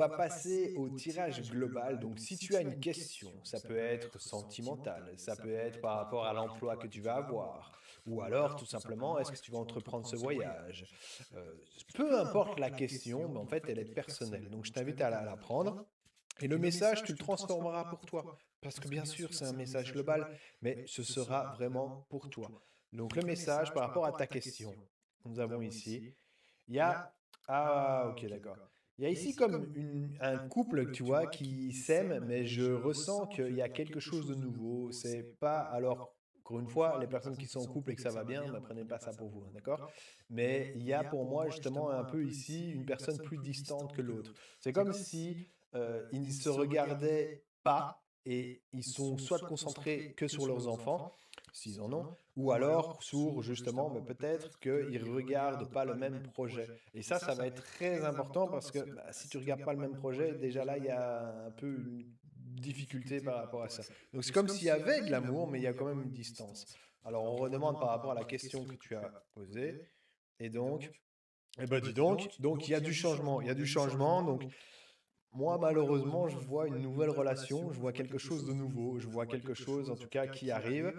On va passer au tirage global. Donc, si tu as une question, ça peut être sentimental, ça peut être par rapport à l'emploi que tu vas avoir, ou alors tout simplement, est-ce que tu vas entreprendre ce voyage? Euh, Peu importe la question, mais en fait, elle est personnelle. Donc, je t'invite à la prendre. Et le message, tu le transformeras pour toi. Parce que bien sûr, c'est un message global, mais ce sera vraiment pour toi. Donc, le message par rapport à ta question, nous avons ici, il y a... Ah, ok, d'accord. Il y a ici comme un couple, tu vois, qui s'aime, mais je ressens qu'il y a quelque chose de nouveau. C'est pas... Alors, encore une fois, les personnes qui sont en couple et que ça va bien, ne prenez pas ça pour vous, hein, d'accord? Mais il y a pour moi justement un peu ici une personne plus distante que l'autre. C'est comme si ils ne se regardaient pas et ils sont soit concentrés que sur leurs enfants, s'ils en ont, ou alors sur justement, mais peut-être qu'ils ne regardent pas le même projet. Et ça va être très important parce que bah, si tu ne regardes pas le même projet, déjà là, il y a un peu une difficulté par rapport à ça. Donc c'est comme s'il y avait de l'amour, mais il y a quand même une distance. Alors on redemande par rapport à la question que tu as posée. Et donc, eh ben dis donc il y a du changement. Il y a du changement, donc moi, malheureusement, je vois une nouvelle relation, je vois quelque chose de nouveau, je vois quelque chose, en tout cas, qui arrive,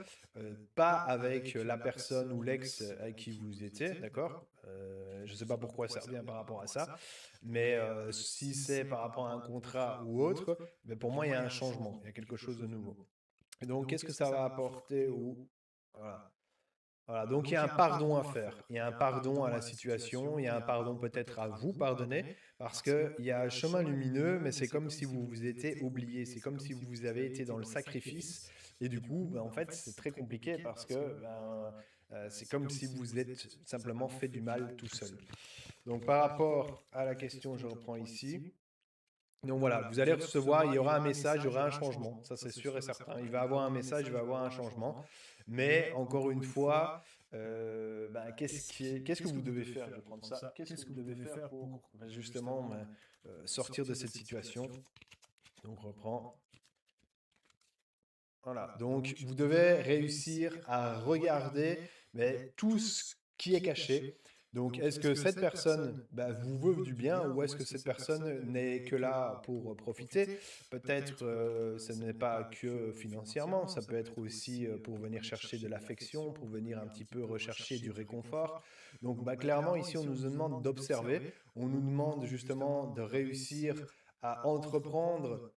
pas avec la personne ou l'ex avec qui vous étiez, d'accord? Je ne sais pas pourquoi ça revient par rapport à ça, mais si c'est par rapport à un contrat ou autre, mais pour moi, il y a un changement, il y a quelque chose de nouveau. Et donc, qu'est-ce que ça va apporter ou... Voilà. Voilà, donc il y a un pardon à faire. Il y a un pardon à la situation, il y a un pardon peut-être à vous pardonner, parce qu'il y a un chemin lumineux, mais c'est comme si vous vous étiez oublié, c'est comme si vous avez été dans le sacrifice, et du coup, ben, en fait, c'est très compliqué parce que ben, c'est comme si vous êtes simplement fait du mal tout seul. Donc par rapport à la question, je reprends ici. Donc voilà, vous allez recevoir, il y aura un message, il y aura un changement, ça c'est sûr et certain. Il va avoir un message, il va avoir un changement. Mais encore une fois, ben, qu'est-ce que vous devez faire? Je vais prendre ça. Qu'est-ce que vous devez faire pour ben, justement ben, sortir de cette situation? Donc reprend. Voilà, donc vous devez réussir à regarder mais, tout ce qui est caché. Donc est-ce que cette personne bah, vous veut du bien ou est-ce que cette personne n'est que là pour profiter? Peut-être ce n'est pas que financièrement, ça peut être aussi pour venir chercher de l'affection, pour venir un petit peu rechercher du réconfort. Donc bah, clairement ici on nous demande d'observer, on nous demande justement de réussir à entreprendre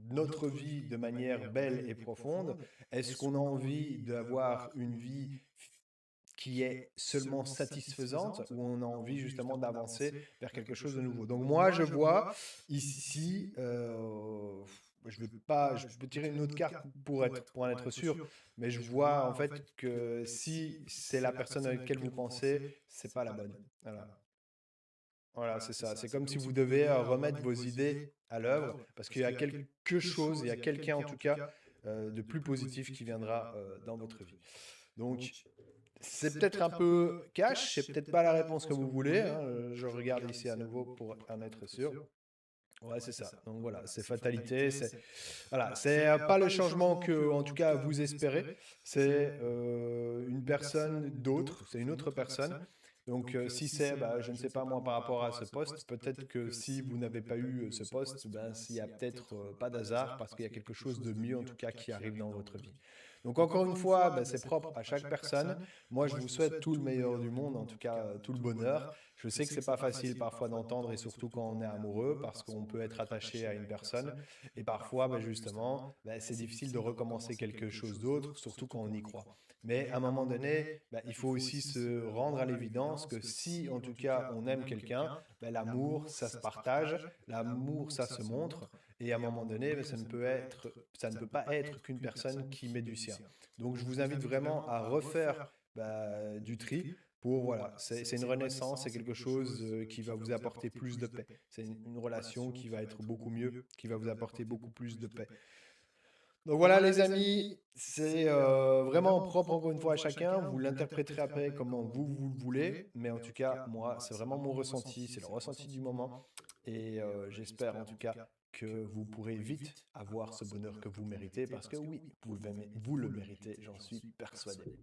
notre vie de manière belle et profonde? Est-ce qu'on a envie d'avoir une vie qui est seulement satisfaisante ou on a envie justement d'avancer vers quelque chose de nouveau? Donc moi, je vois ici, je vais pas, je peux tirer une autre carte pour en être sûr, mais je vois en fait que si c'est la personne avec laquelle vous pensez, c'est pas la bonne. Voilà. Voilà, c'est ça. C'est comme si vous devez remettre vos idées à l'œuvre, parce qu'il y a quelque chose, il y a quelqu'un en tout cas de plus positif qui viendra dans votre vie. Donc, c'est peut-être un peu cash, c'est peut-être pas la réponse que vous voulez, hein. Je regarde ici à nouveau pour en être sûr. Ouais, c'est ça. Donc voilà, c'est fatalité, c'est voilà, c'est pas le changement que, en tout cas, vous espérez. C'est une personne d'autre, c'est une autre personne. Donc, si c'est, bah, je ne sais pas moi, par rapport à ce poste, peut-être que si vous n'avez pas eu ce poste, ben, s'il y a peut-être pas d'hasard, parce qu'il y a quelque chose de mieux, en tout cas, qui arrive dans votre vie. Donc, encore une fois, ben, c'est propre à chaque personne. Moi, je vous souhaite tout le meilleur du monde, en tout cas, tout le bonheur. Je sais que c'est pas facile parfois d'entendre, et surtout quand on est amoureux, parce qu'on peut être attaché à une personne. Et parfois, ben, justement, ben, c'est difficile de recommencer quelque chose d'autre, surtout quand on y croit. Mais à un moment donné, ben, il faut aussi se rendre à l'évidence que si, en tout cas, on aime quelqu'un, ben, l'amour, ça se partage, l'amour, ça se montre, et à un moment donné, ben, ça ne peut pas être qu'une personne qui met du sien. Donc, je vous invite vraiment à refaire du tri pour, voilà, c'est une renaissance, c'est quelque chose qui va vous apporter plus de paix. C'est une relation qui va être beaucoup mieux, qui va vous apporter beaucoup plus de paix. Donc voilà les amis, c'est vraiment propre encore une fois à chacun, vous l'interpréterez après comment vous le voulez, mais en tout cas moi c'est vraiment mon ressenti, c'est le ressenti du moment et j'espère en tout cas que vous pourrez vite avoir ce bonheur que vous méritez parce que oui, vous le méritez, j'en suis persuadé.